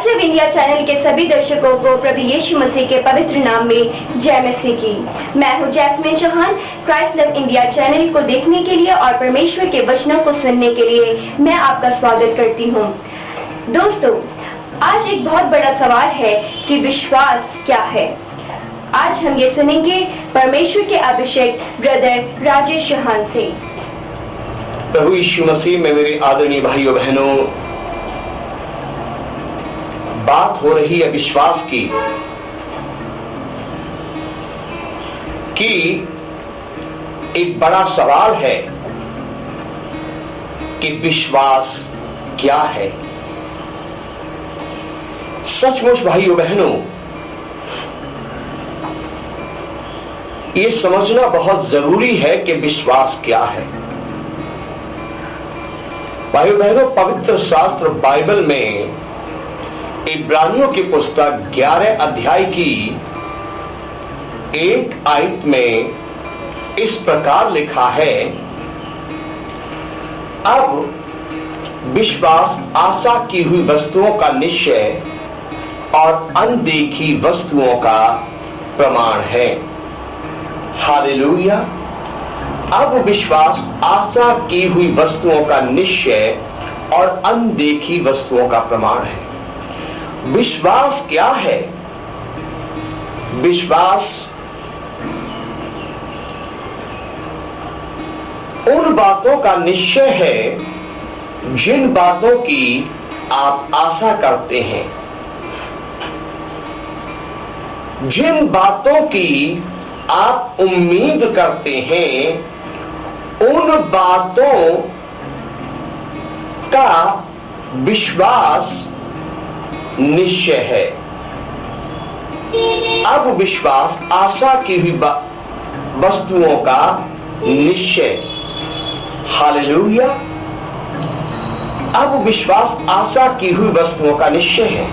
Christ Love India channel के सभी दर्शकों को प्रभु यीशु मसीह के पवित्र नाम में जय मसीह की। मैं हूं Jasmine Chauhan. Christ Love India channel को देखने के लिए और परमेश्वर के वचनों को सुनने के लिए मैं आपका स्वागत करती हूं। दोस्तों, आज एक बहुत बड़ा सवाल है कि विश्वास क्या है। आज हम ये सुनेंगे परमेश्वर के अभिषेक ब्रदर राजेश चौहान से। प्रभु यीशु मसीह में मेरे आदरणीय भाइयों बहनों, बात हो रही है विश्वास की कि एक बड़ा सवाल है कि विश्वास क्या है। सचमुच भाइयों बहनों, ये समझना बहुत जरूरी है कि विश्वास क्या है। भाइयों बहनों, पवित्र शास्त्र बाइबल में इब्रानियों की पुस्तक 11 अध्याय की 1 आयत में इस प्रकार लिखा है, अब विश्वास आशा की हुई वस्तुओं का निश्चय और अनदेखी वस्तुओं का प्रमाण है। हालेलुया। अब विश्वास आशा की हुई वस्तुओं का निश्चय और अनदेखी वस्तुओं का प्रमाण है। विश्वास क्या है? विश्वास उन बातों का निश्चय है जिन बातों की आप आशा करते हैं, जिन बातों की आप उम्मीद करते हैं, उन बातों का विश्वास निश्चय है। अब विश्वास आशा की हुई वस्तुओं का निश्चय। हालेलुया। अब विश्वास आशा की हुई वस्तुओं का निश्चय है।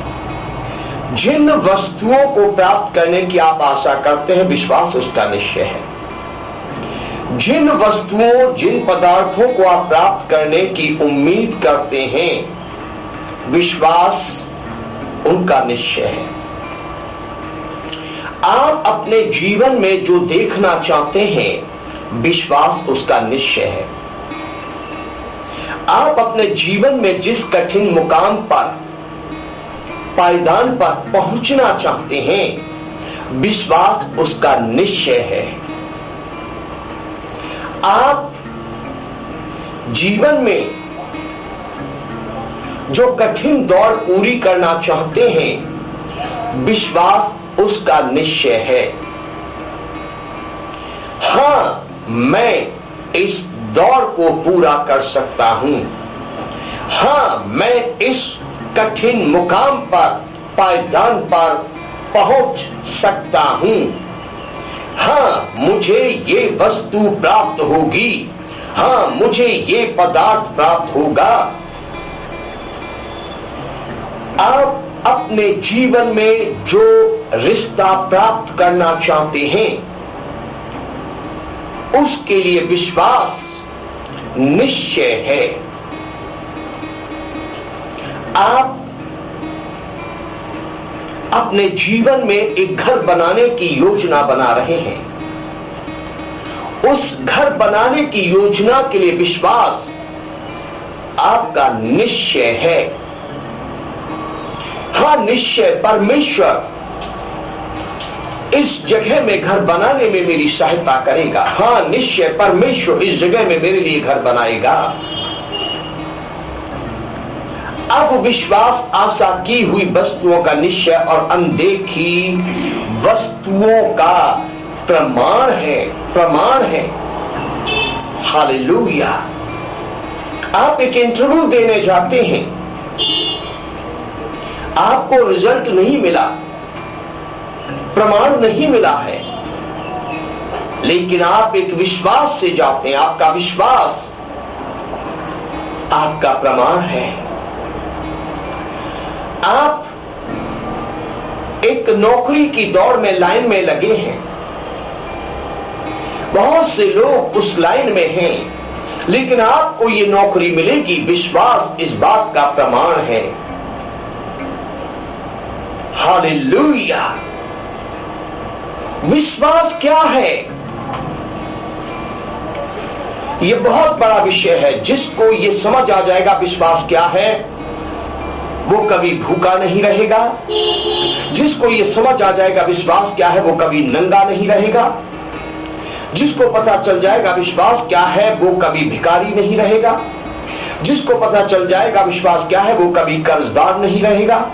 जिन वस्तुओं को प्राप्त करने की आप आशा करते हैं, विश्वास उसका निश्चय है। जिन वस्तुओं, जिन पदार्थों को आप प्राप्त करने की उम्मीद करते हैं, विश्वास उनका निश्चय है। आप अपने जीवन में जो देखना चाहते हैं, विश्वास उसका निश्चय है। आप अपने जीवन में जिस कठिन मुकाम पर, पायदान पर पहुंचना चाहते हैं, विश्वास उसका निश्चय है। आप जीवन में जो कठिन दौड़ पूरी करना चाहते हैं, विश्वास उसका निश्चय है। हां, मैं इस दौड़ को पूरा कर सकता हूं। हां, मैं इस कठिन मुकाम पर, पायदान पर पहुंच सकता हूं। हां, मुझे ये वस्तु प्राप्त होगी। हां, मुझे ये पदार्थ प्राप्त होगा। आप अपने जीवन में जो रिश्ता प्राप्त करना चाहते हैं, उसके लिए विश्वास निश्चय है। आप अपने जीवन में एक घर बनाने की योजना बना रहे हैं। उस घर बनाने की योजना के लिए विश्वास आपका निश्चय है। हां, निश्चय परमेश्वर इस जगह में घर बनाने में मेरी सहायता करेगा। हां, निश्चय परमेश्वर इस जगह में मेरे लिए घर बनाएगा। अब विश्वास आशा की हुई वस्तुओं का निश्चय और अनदेखी वस्तुओं का प्रमाण है। हालेलुया। आप एक इंटरव्यू देने जाते हैं, आपको रिजल्ट नहीं मिला, प्रमाण नहीं मिला है, लेकिन आप एक विश्वास से जाते हैं। आपका विश्वास आपका प्रमाण है। आप एक नौकरी की दौड़ में, लाइन में लगे हैं। बहुत से लोग उस लाइन में हैं, लेकिन आपको ये नौकरी मिलेगी, विश्वास इस बात का प्रमाण है। हालेलुया। विश्वास क्या है? यह बहुत बड़ा विषय है। जिसको यह समझ आ जाएगा विश्वास क्या है, वो कभी भूखा नहीं रहेगा। जिसको यह समझ आ जाएगा विश्वास क्या है, वो कभी नंगा नहीं रहेगा। जिसको पता चल जाएगा विश्वास क्या है, वो कभी भिखारी नहीं रहेगा। जिसको पता चल जाएगा विश्वास क्या है, वो कभी कर्जदार नहीं रहेगा।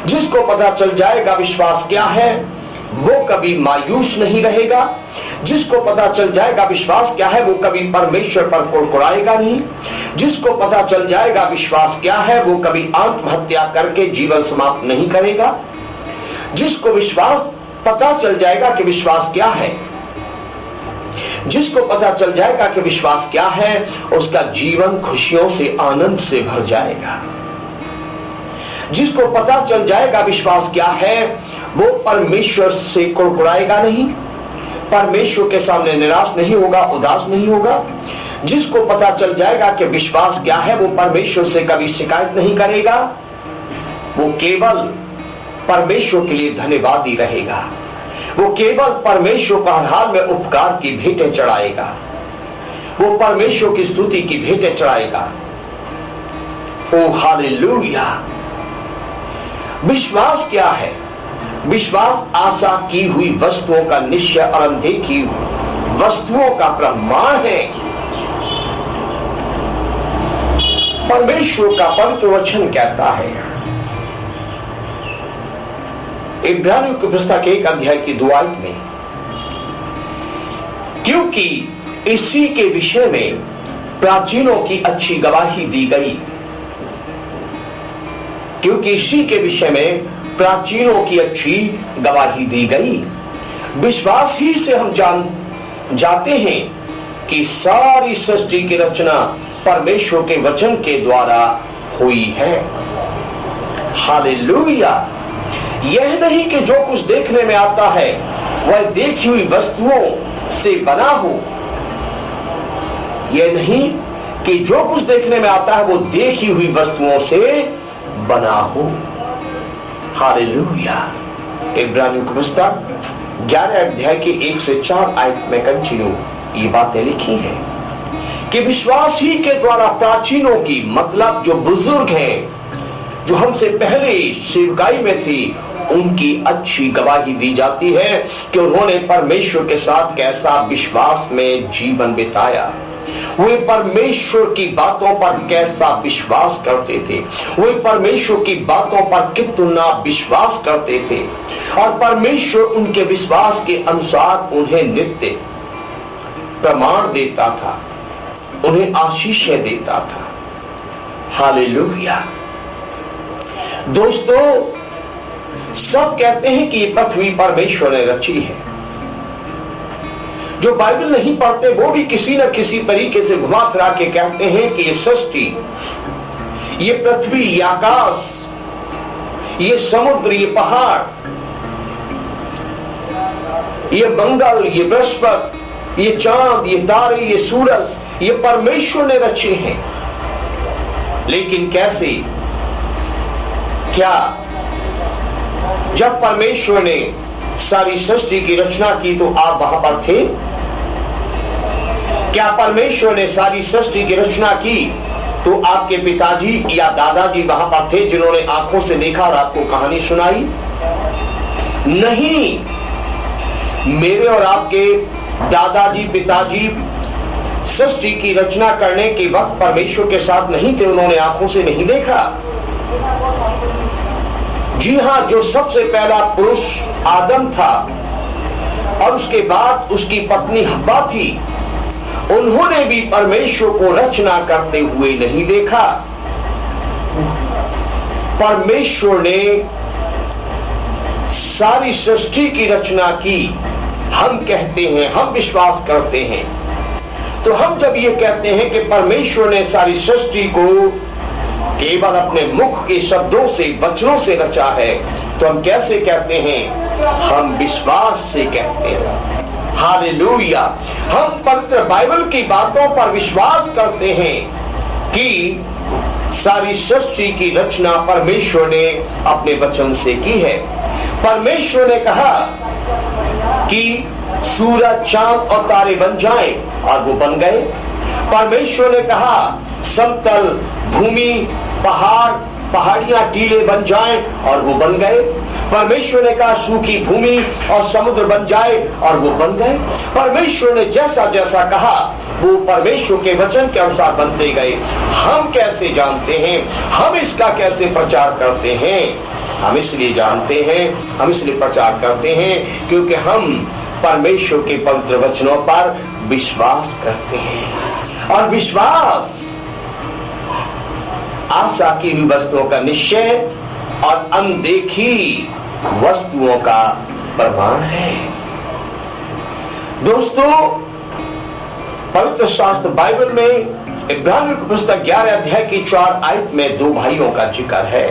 जिसको पता चल जाएगा विश्वास क्या है, वो कभी मायूस नहीं रहेगा। जिसको पता चल जाएगा विश्वास क्या है, वो कभी परमेश्वर पर कुड़कुड़ाएगा नहीं। जिसको पता चल जाएगा विश्वास क्या है, वो कभी आत्महत्या करके जीवन समाप्त नहीं करेगा। जिसको विश्वास पता चल जाएगा कि विश्वास क्या है, जिसको पता चल जाएगा कि विश्वास क्या है, उसका जीवन खुशियों से, आनंद से भर जाएगा। जिसको पता चल जाएगा विश्वास क्या है, वो परमेश्वर से कुड़कुड़ाएगा नहीं, परमेश्वर के सामने निराश नहीं होगा, उदास नहीं होगा। जिसको पता चल जाएगा कि विश्वास क्या है, वो परमेश्वर से कभी शिकायत नहीं करेगा। वो केवल परमेश्वर के लिए धन्यवादी रहेगा। वो केवल परमेश्वर को हर हाल में उपकार की भेंटें चढ़ाएगा। वो परमेश्वर की स्तुति की भेंटें चढ़ाएगा। ओ हालेलुया। विश्वास क्या है? विश्वास आशा की हुई वस्तुओं का निश्चय और अनदेखी वस्तुओं का प्रमाण है। परमेश्वर का पवित्र वचन कहता है, इब्रानियों की पुस्तक 1 अध्याय की 2 आयत में, क्योंकि इसी के विषय में प्राचीनों की अच्छी गवाही दी गई। क्योंकि इसी के विषय में प्राचीनों की अच्छी गवाही दी गई। विश्वास ही से हम जाते हैं कि सारी सृष्टि की रचना परमेश्वर के वचन के द्वारा हुई है। हालेलुया। यह नहीं कि जो कुछ देखने में आता है वह देखी हुई वस्तुओं से बना हो। यह नहीं कि जो कुछ देखने में आता है वो देखी हुई वस्तुओं से बना हो। हालेलुया। इब्रानियों की पुस्तक 11 अध्याय के 1 से 4 आयत में कंटिन्यू ये बातें लिखी हैं कि विश्वास ही के द्वारा प्राचीनों की, मतलब जो बुजुर्ग हैं, जो हमसे पहले सेवकाई में थी, उनकी अच्छी गवाही दी जाती है कि उन्होंने परमेश्वर के साथ कैसा विश्वास में जीवन बिताया। वे परमेश्वर की बातों पर कैसा विश्वास करते थे, वे परमेश्वर की बातों पर कितना विश्वास करते थे, और परमेश्वर उनके विश्वास के अनुसार उन्हें नित्य प्रमाण देता था, उन्हें आशीषें देता था। हालेलुया। दोस्तों, सब कहते हैं कि ये पृथ्वी परमेश्वर ने रची है। जो बाइबल नहीं पढ़ते वो भी किसी न किसी तरीके से घुमा फिरा के कहते हैं कि ये सृष्टि, ये पृथ्वी, ये आकाश, ये समुद्र, ये पहाड़, ये मंगल, ये बृहस्पति, ये चांद, ये तारे, ये सूरज, ये परमेश्वर ने रचे हैं। लेकिन कैसे? क्या जब परमेश्वर ने सारी सृष्टि की रचना की तो आप वहां पर थे? क्या परमेश्वर ने सारी सृष्टि की रचना की तो आपके पिताजी या दादाजी वहां पर थे जिन्होंने आंखों से देखा और आपको कहानी सुनाई? नहीं। मेरे और आपके दादाजी, पिताजी सृष्टि की रचना करने के वक्त परमेश्वर के साथ नहीं थे, उन्होंने आंखों से नहीं देखा। जी हां, जो सबसे पहला पुरुष आदम था और उसके बाद उसकी पत्नी हव्वा थी, उन्होंने भी परमेश्वर को रचना करते हुए नहीं देखा। परमेश्वर ने सारी सृष्टि की रचना की। हम कहते हैं, हम विश्वास करते हैं, तो हम जब ये कहते हैं कि परमेश्वर ने सारी सृष्टि को केवल अपने मुख के शब्दों से, वचनों से रचा है, तो हम कैसे कहते हैं? हम विश्वास से कहते हैं। हालेलुया। हम पवित्र बाइबल की बातों पर विश्वास करते हैं कि सारी सृष्टि की रचना परमेश्वर ने अपने वचन से की है। परमेश्वर ने कहा कि सूरज, चांद और तारे बन जाएं, और वो बन गए। परमेश्वर ने कहा समतल भूमि, पहाड़, पहाड़ियां, टीले बन जाएं, और वो बन गए। परमेश्वर ने कहा सूखी भूमि और समुद्र बन जाए, और वो बन गए। परमेश्वर ने जैसा जैसा कहा वो परमेश्वर के वचन के अनुसार बनते गए। हम कैसे जानते हैं, हम इसका कैसे प्रचार करते हैं? हम इसलिए जानते हैं, हम इसलिए प्रचार करते हैं क्योंकि हम परमेश्वर के पवित्र वचनों पर विश्वास करते हैं। और विश्वास आशा की हुई वस्तुओं का निश्चय और अनदेखी वस्तुओं का प्रमाण है। दोस्तों, पवित्र शास्त्र बाइबल में इब्रानियों की पुस्तक 11 अध्याय की 4 आयत में 2 भाइयों का जिक्र है।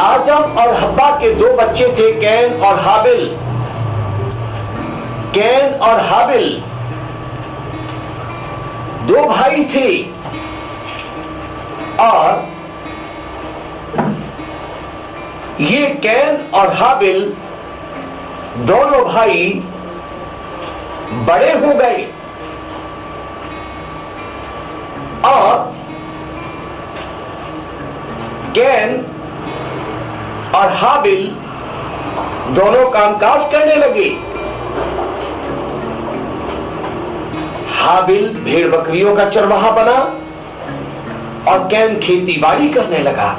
आदम और हब्बा के 2 बच्चे थे, कैन और हाबिल। कैन और हाबिल 2 भाई थे, और ये कैन और हाबिल दोनों भाई बड़े हो गए, और कैन और हाबिल दोनों कामकाज करने लगे। हाबिल भेड़ बकरियों का चरवाहा बना और कैन खेती बाड़ी करने लगा।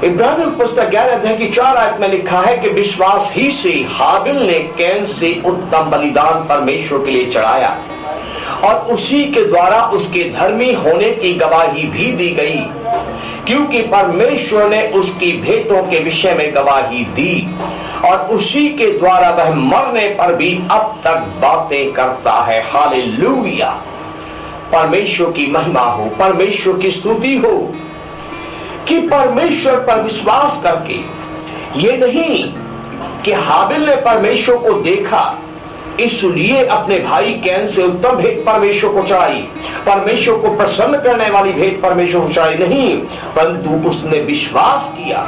इब्रानियों की पुस्तक 11 अध्याय की 4 आयत में लिखा है कि विश्वास ही से हाबिल ने कैन से उत्तम बलिदान परमेश्वर के लिए चढ़ाया, और उसी के द्वारा उसके धर्मी होने की गवाही भी दी गई, क्योंकि परमेश्वर ने उसकी भेंटों के विषय में गवाही दी, और उसी के द्वारा वह मरने पर भी अब तक बातें करता है। हालेलुया! परमेश्वर की महिमा हो, परमेश्वर की स्तुति हो कि परमेश्वर पर विश्वास करके, ये नहीं कि हाबिल ने परमेश्वर को देखा इसलिए अपने भाई कैन से उत्तम भेंट परमेश्वर को चढ़ाई, परमेश्वर को प्रसन्न करने वाली भेंट परमेश्वर को चढ़ाई, नहीं, परंतु उसने विश्वास किया,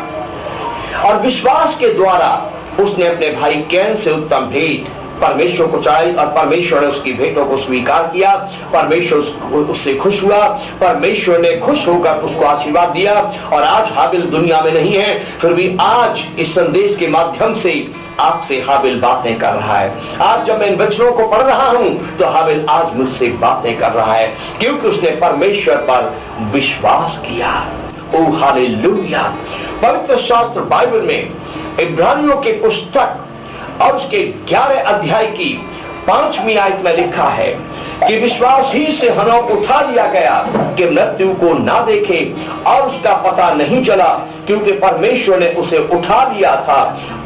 और विश्वास के द्वारा उसने अपने भाई कैन से उत्तम भेंट परमेश्वर को चढ़ाई, और परमेश्वर ने उसकी भेंटों को स्वीकार किया। परमेश्वर उससे खुश हुआ, परमेश्वर ने खुश होकर उसको आशीर्वाद दिया। और आज हाबिल दुनिया में नहीं है, फिर भी आज इस संदेश के माध्यम से आपसे हाबिल बातें कर रहा है। आज जब मैं इन वचनों को पढ़ रहा हूं तो हाबिल आज मुझसे बातें कर रहा है, क्योंकि उसने परमेश्वर पर विश्वास किया। ओ हालेलुया! पवित्र शास्त्र बाइबल में इब्रानियों के पुस्तक और उसके 11 अध्याय की 5वीं आयत में लिखा है कि विश्वास ही से हनोक उठा लिया गया कि मृत्यु को ना देखे, और उसका पता नहीं चला, क्योंकि परमेश्वर ने उसे उठा लिया था,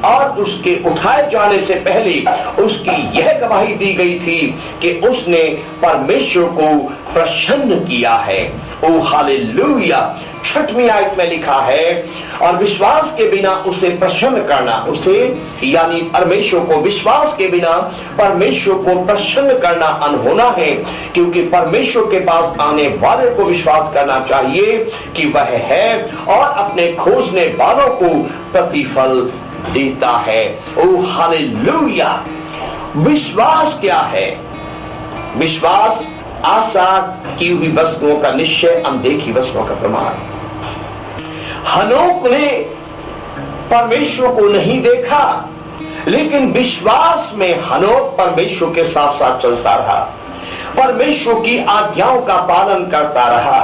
और उसके उठाए जाने से पहले उसकी यह गवाही दी गई थी कि उसने परमेश्वर को प्रसन्न किया है। ओ हालेलुया! 6वीं आयत में लिखा है, और विश्वास के बिना उसे प्रसन्न करना, उसे यानी परमेश्वर को विश्वास के बिना परमेश्वर को प्रसन्न करना अनहोना है, क्योंकि परमेश्वर के पास आने वाले को विश्वास करना चाहिए कि वह है और अपने खोजने वालों को प्रतिफल देता है। ओ हालेलुया! विश्वास क्या है? विश्वास आशा की हुई वस्तुओं का निश्चय, अनदेखी वस्तुओं का प्रमाण। हनोक ने परमेश्वर को नहीं देखा, लेकिन विश्वास में हनोक परमेश्वर के साथ साथ चलता रहा, परमेश्वर की आज्ञाओं का पालन करता रहा,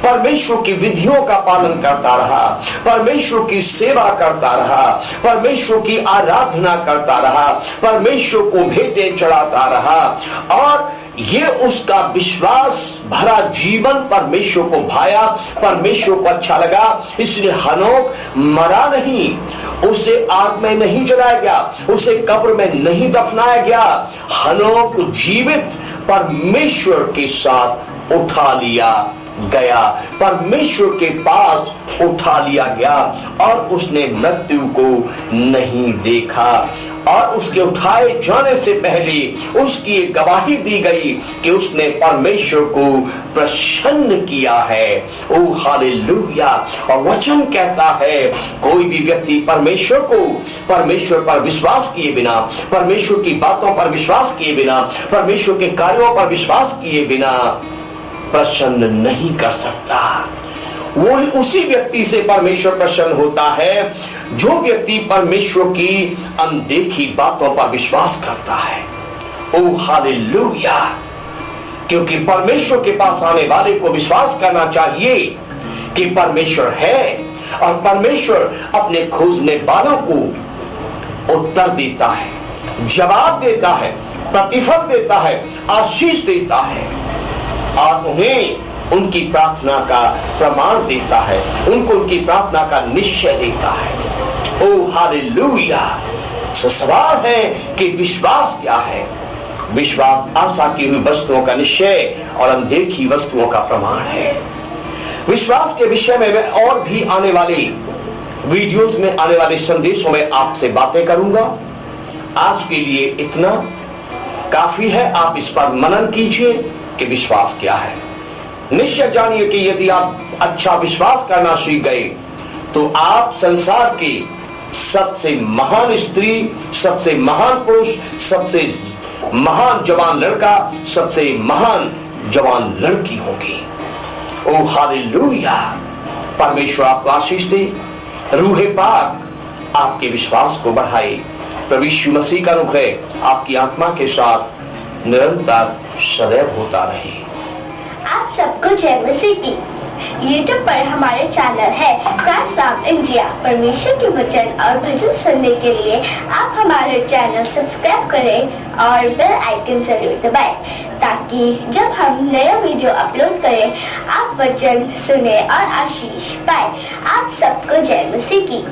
परमेश्वर की विधियों का पालन करता रहा, परमेश्वर की सेवा करता रहा, परमेश्वर की आराधना करता रहा, परमेश्वर को भेंटें चढ़ाता रहा, और ये उसका विश्वास भरा जीवन परमेश्वर को भाया, परमेश्वर को अच्छा लगा। इसलिए हनोक मरा नहीं, उसे आग में नहीं जलाया गया, उसे कब्र में नहीं दफनाया गया। हनोक जीवित परमेश्वर के साथ उठा लिया गया, परमेश्वर के पास उठा लिया गया और उसने मृत्यु को नहीं देखा। और उसके उठाए जाने से पहले उसकी एक गवाही दी गई कि उसने परमेश्वर को प्रसन्न किया है। ओ हालेलुया। और वचन कहता है कोई भी व्यक्ति परमेश्वर पर विश्वास किए बिना, परमेश्वर की बातों पर विश्वास किए बिना, परमेश्वर के कार्यों पर विश्वास किए बिना प्रसन्न नहीं कर सकता। वो उसी व्यक्ति से परमेश्वर प्रसन्न होता है जो व्यक्ति परमेश्वर की अनदेखी बातों पर विश्वास करता है। ओ हालेलुया। क्योंकि परमेश्वर के पास आने वाले को विश्वास करना चाहिए कि परमेश्वर है और परमेश्वर अपने खोजने वालों को उत्तर देता है, जवाब देता है, प्रतिफल देता है, आशीष देता है और उन्हें उनकी प्रार्थना का प्रमाण देता है, उनको उनकी प्रार्थना का निश्चय देता है। ओ हालेलुया। सो सवाल है कि विश्वास क्या है? विश्वास आशा की हुई वस्तुओं का निश्चय और अनदेखी वस्तुओं का प्रमाण है। विश्वास के विषय में मैं और भी आने वाले वीडियोस में, आने वाले संदेशों में आपसे बातें करूंगा। आज के लिए इतना काफी है। आप इस पर मनन कीजिए कि विश्वास क्या है। निश्चय जानिए कि यदि आप अच्छा विश्वास करना सीख गए तो आप संसार की सबसे महान स्त्री, सबसे महान पुरुष, सबसे महान जवान लड़का, सबसे महान जवान लड़की होगी। ओ हालेलुया। परमेश्वर आपको आशीष दे। रूहे पाक आपके विश्वास को बढ़ाए। प्रभु यीशु मसीह का अनुग्रह आपकी आत्मा के साथ निरंतर सदैव होता रहे। आप सबको जय मसीह की। YouTube पर हमारे चैनल है क्राइस्ट लव इंडिया। परमेश्वर के वचन और भजन सुनने के लिए आप हमारे चैनल सब्सक्राइब करें और बेल आइकन जरूर दबाएं ताकि जब हम नया वीडियो अपलोड करें आप वचन सुने और आशीष पाए। आप सबको जय मसीह की।